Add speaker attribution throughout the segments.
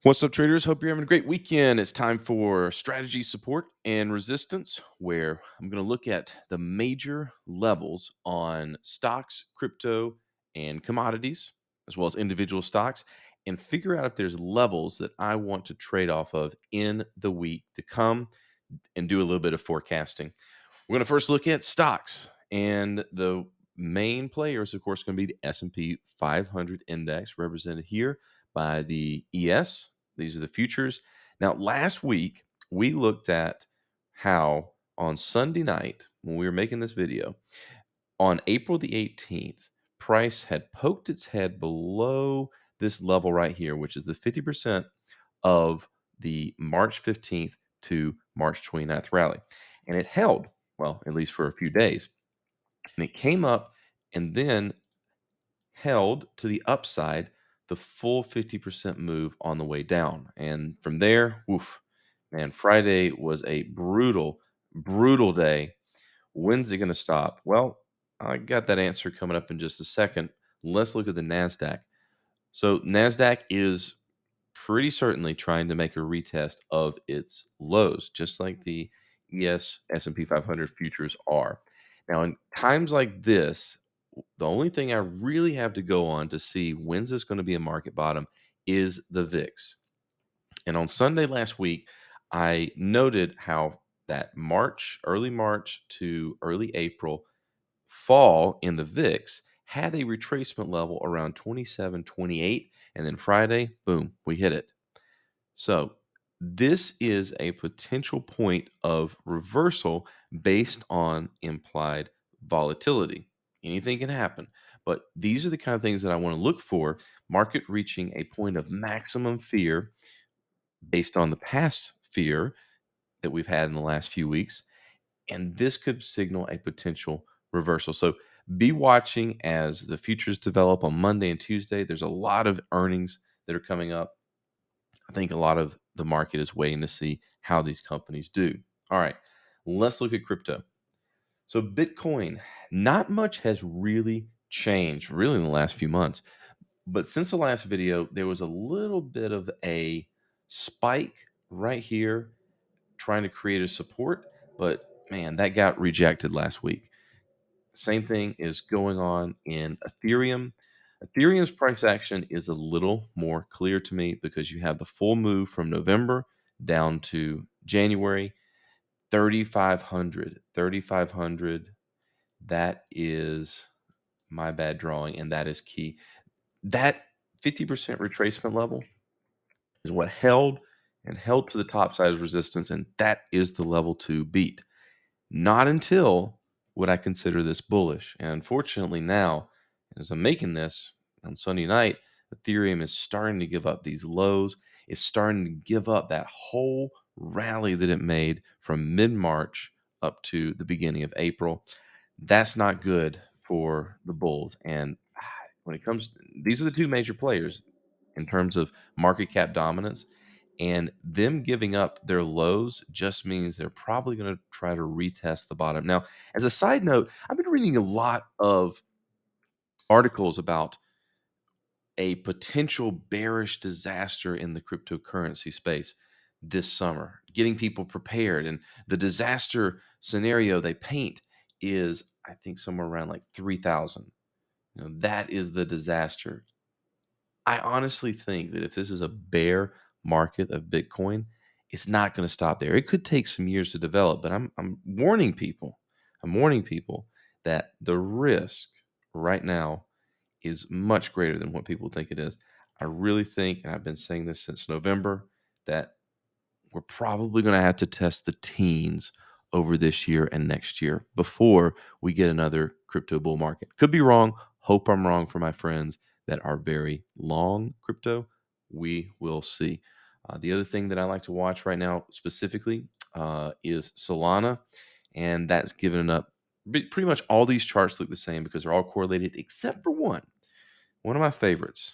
Speaker 1: What's up, traders? Hope you're having a great weekend. It's time for strategy support and resistance, where I'm going to look at the major levels on stocks, crypto, and commodities, as well as individual stocks, and figure out if there's levels that I want to trade off of in the week to come and do a little bit of forecasting. We're going to first look at stocks, and the main players, of course, going to be the S&P 500 index, represented here by the ES. These are the futures. Now, last week we looked at how on Sunday night when we were making this video, on April the 18th, price had poked its head below this level right here, which is the 50% of the March 15th to March 29th rally. And it held, well, at least for a few days. And it came up and then held to the upside the full 50% move on the way down. And from there, woof, man, Friday was a brutal, brutal day. When's it going to stop? Well, I got that answer coming up in just a second. Let's look at the NASDAQ. So, NASDAQ is pretty certainly trying to make a retest of its lows, just like the ES S&P 500 futures are. Now, in times like this, the only thing I really have to go on to see when's this going to be a market bottom is the VIX. And on Sunday last week, I noted how that early March to early April fall in the VIX had a retracement level around 27, 28, and then Friday, boom, we hit it. So this is a potential point of reversal based on implied volatility. Anything can happen, but these are the kind of things that I want to look for. Market reaching a point of maximum fear based on the past fear that we've had in the last few weeks, and this could signal a potential reversal. So be watching as the futures develop on Monday and Tuesday. There's a lot of earnings that are coming up. I think a lot of the market is waiting to see how these companies do. All right, let's look at crypto. So, Bitcoin, not much has really changed really in the last few months. But since the last video, there was a little bit of a spike right here trying to create a support. But man, that got rejected last week. Same thing is going on in Ethereum. Ethereum's price action is a little more clear to me because you have the full move from November down to January. 3,500. 3,500. That is my bad drawing, and that is key. That 50% retracement level is what held to the top side of resistance, and that is the level to beat. Not until would I consider this bullish. And unfortunately, now, as I'm making this on Sunday night, Ethereum is starting to give up these lows. It's starting to give up that whole rally that it made from mid March up to the beginning of April. That's not good for the bulls. And when it comes, these are the two major players in terms of market cap dominance. And them giving up their lows just means they're probably going to try to retest the bottom. Now, as a side note, I've been reading a lot of articles about a potential bearish disaster in the cryptocurrency space this summer, getting people prepared. And the disaster scenario they paint is, I think, somewhere around like 3,000. That is the disaster. I honestly think that if this is a bear market of Bitcoin, it's not going to stop there. It could take some years to develop, but I'm warning people. I'm warning people that the risk right now is much greater than what people think it is. I really think, and I've been saying this since November, that we're probably going to have to test the teens over this year and next year before we get another crypto bull market. Could be wrong. Hope I'm wrong for my friends that are very long crypto. We will see. The other thing that I like to watch right now specifically is Solana, and that's given up. Pretty much all these charts look the same because they're all correlated except for one. One of my favorites.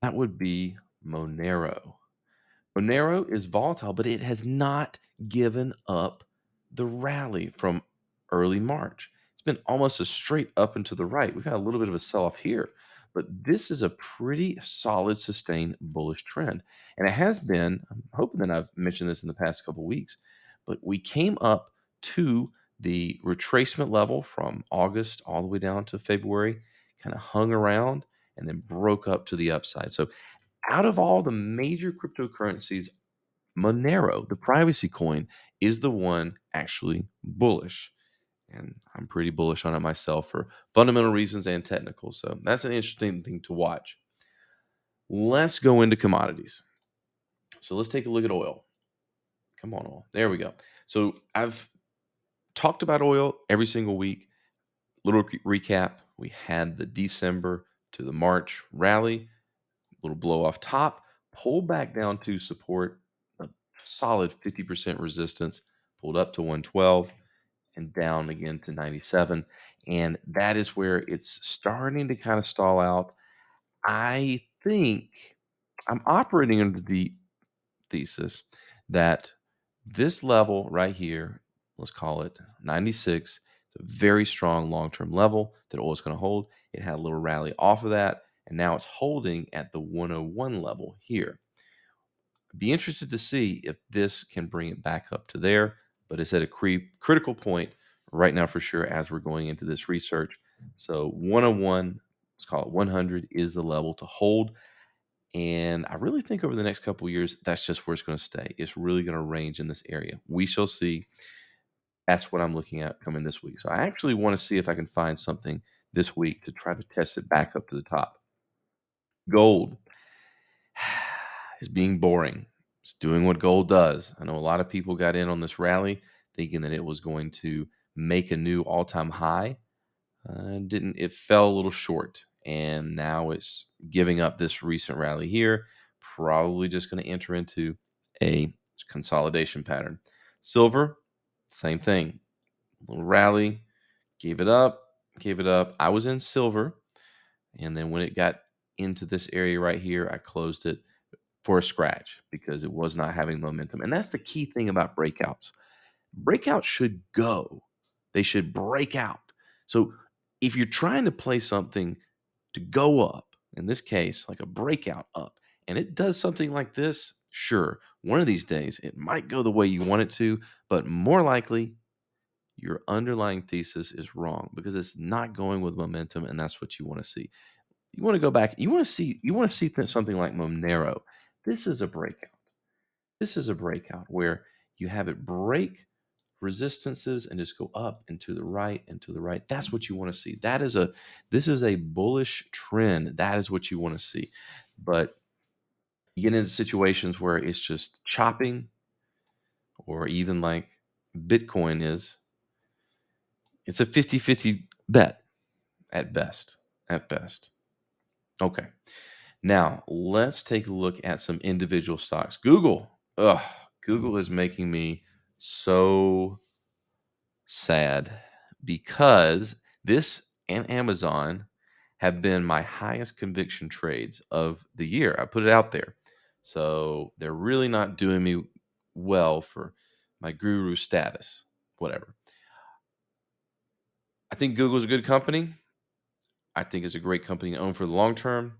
Speaker 1: That would be Monero. Monero is volatile, but it has not given up the rally from early March. It's been almost a straight up and to the right. We've had a little bit of a sell off here, But this is a pretty solid, sustained bullish trend. And it has been, I'm hoping that I've mentioned this in the past couple weeks, but we came up to the retracement level from August all the way down to February, kind of hung around and then broke up to the upside. So out of all the major cryptocurrencies, Monero, the privacy coin, is the one actually bullish. And I'm pretty bullish on it myself for fundamental reasons and technical. So that's an interesting thing to watch. Let's go into commodities. So let's take a look at oil. Come on, oil. There we go. So I've talked about oil every single week. Little recap. We had the December to the March rally, little blow off top, pull back down to support a solid 50% resistance, pulled up to 112 and down again to 97. And that is where it's starting to kind of stall out. I think I'm operating under the thesis that this level right here, let's call it 96, is a very strong long term level that oil is going to hold. It had a little rally off of that, and now it's holding at the 101 level here. Be interested to see if this can bring it back up to there, but it's at a critical point right now for sure as we're going into this research. So 101, let's call it 100, is the level to hold. And I really think over the next couple of years, that's just where it's going to stay. It's really going to range in this area. We shall see. That's what I'm looking at coming this week. So I actually want to see if I can find something this week to try to test it back up to the top. Gold is being boring. It's doing what gold does. I know a lot of people got in on this rally thinking that it was going to make a new all-time high. Didn't it fell a little short, and now it's giving up this recent rally here. Probably just going to enter into a consolidation pattern. Silver, same thing. Little rally, gave it up, gave it up. I was in silver, and then when it got into this area right here, I closed it for a scratch because it was not having momentum. And that's the key thing about breakouts. Breakouts should go. They should break out. So if you're trying to play something to go up, in this case, like a breakout up, and it does something like this, sure, one of these days it might go the way you want it to, but more likely your underlying thesis is wrong because it's not going with momentum, and that's what you want to see. You want to go back. You want to see something like Monero. This is a breakout. This is a breakout where you have it break resistances and just go up and to the right and to the right. That's what you want to see. This is a bullish trend. That is what you want to see. But you get into situations where it's just chopping, or even like Bitcoin is, it's a 50-50 bet at best. At best. Okay. Now, let's take a look at some individual stocks. Google. Ugh, Google is making me so sad because this and Amazon have been my highest conviction trades of the year. I put it out there. So they're really not doing me well for my guru status, whatever. I think Google's a good company. I think it's a great company to own for the long term.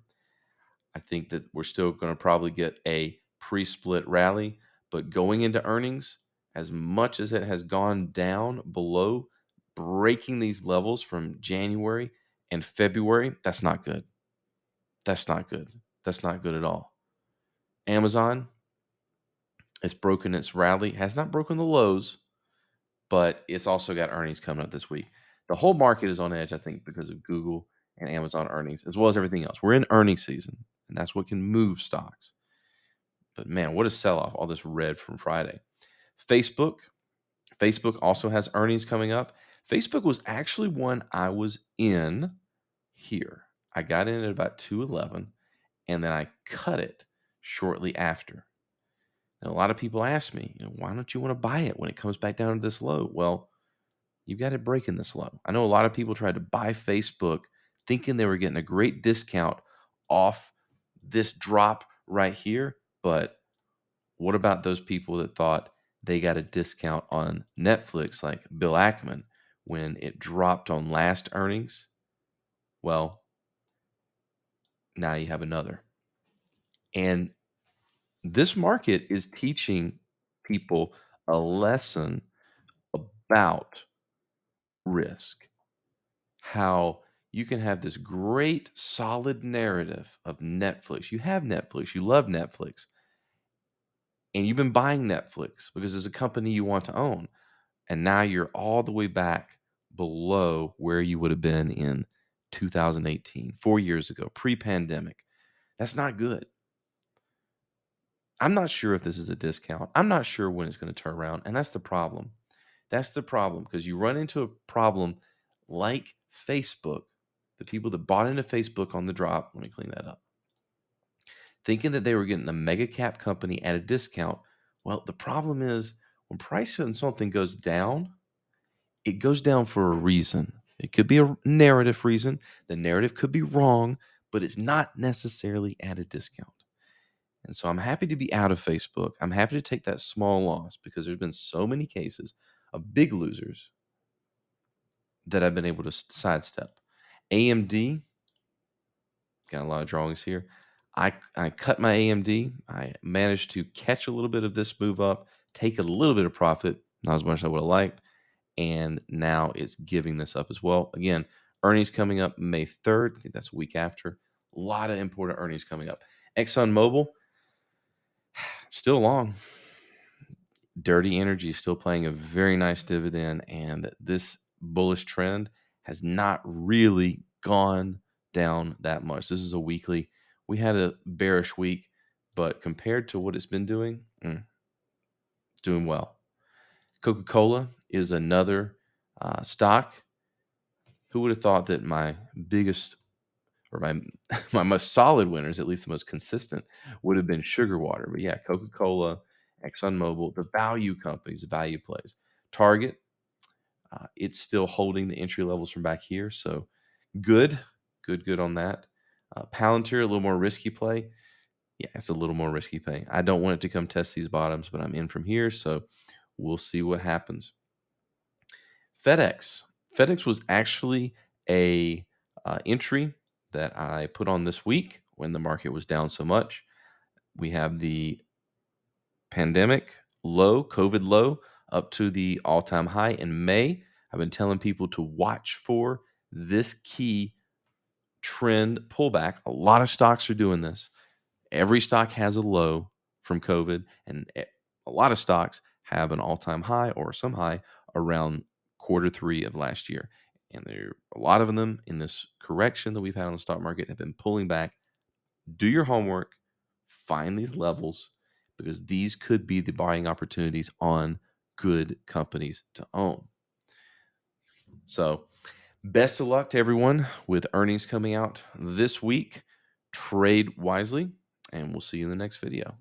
Speaker 1: I think that we're still going to probably get a pre split rally, but going into earnings, as much as it has gone down below breaking these levels from January and February, that's not good. That's not good. That's not good at all. Amazon, it's broken its rally, has not broken the lows, but it's also got earnings coming up this week. The whole market is on edge, I think, because of Google and Amazon earnings, as well as everything else. We're in earnings season, and that's what can move stocks. But man, what a sell off, all this red from Friday. Facebook. Facebook also has earnings coming up. Facebook was actually one I was in here. I got in at about 211 and then I cut it shortly after. Now, a lot of people ask me, why don't you want to buy it when it comes back down to this low? Well, you've got it breaking this low. I know a lot of people tried to buy Facebook thinking they were getting a great discount off this drop right here, but what about those people that thought they got a discount on Netflix, like Bill Ackman, when it dropped on last earnings? Well, Now you have another. And this market is teaching people a lesson about risk, how you can have this great solid narrative of Netflix. You have Netflix, you love Netflix, and you've been buying Netflix because it's a company you want to own. And now you're all the way back below where you would have been in 2018, 4 years ago, pre pandemic. That's not good. I'm not sure if this is a discount. I'm not sure when it's going to turn around. And that's the problem. That's the problem because you run into a problem like Facebook, the people that bought into Facebook on the drop. Let me clean that up. Thinking that they were getting a mega cap company at a discount. Well, the problem is when price on something goes down, it goes down for a reason. It could be a narrative reason. The narrative could be wrong, but it's not necessarily at a discount. And so I'm happy to be out of Facebook. I'm happy to take that small loss because there's been so many cases of big losers that I've been able to sidestep. AMD, got a lot of drawings here. I cut my AMD. I managed to catch a little bit of this move up, take a little bit of profit, not as much as I would have liked, and now it's giving this up as well. Again, earnings coming up May 3rd. I think that's a week after. A lot of important earnings coming up. ExxonMobil, still long. Dirty Energy is still paying a very nice dividend, and this bullish trend has not really gone down that much. This is a weekly. We had a bearish week, but compared to what it's been doing, it's doing well. Coca-Cola is another stock. Who would have thought that my biggest or my my most solid winners, at least the most consistent, would have been sugar water. But yeah, Coca-Cola, ExxonMobil, the value companies, the value plays. Target, it's still holding the entry levels from back here. So good, good on that. Palantir, a little more risky play. Yeah, it's a little more risky play. I don't want it to come test these bottoms, but I'm in from here. So we'll see what happens. FedEx. FedEx was actually a entry that I put on this week when the market was down so much. We have the pandemic low, COVID low, up to the all-time high in May. I've been telling people to watch for this key trend pullback. A lot of stocks are doing this. Every stock has a low from COVID, and a lot of stocks have an all-time high or some high around quarter 3 of last year. And there a lot of them in this correction that we've had on the stock market have been pulling back. Do your homework, find these levels because these could be the buying opportunities on good companies to own. So, best of luck to everyone with earnings coming out this week. Trade wisely, and we'll see you in the next video.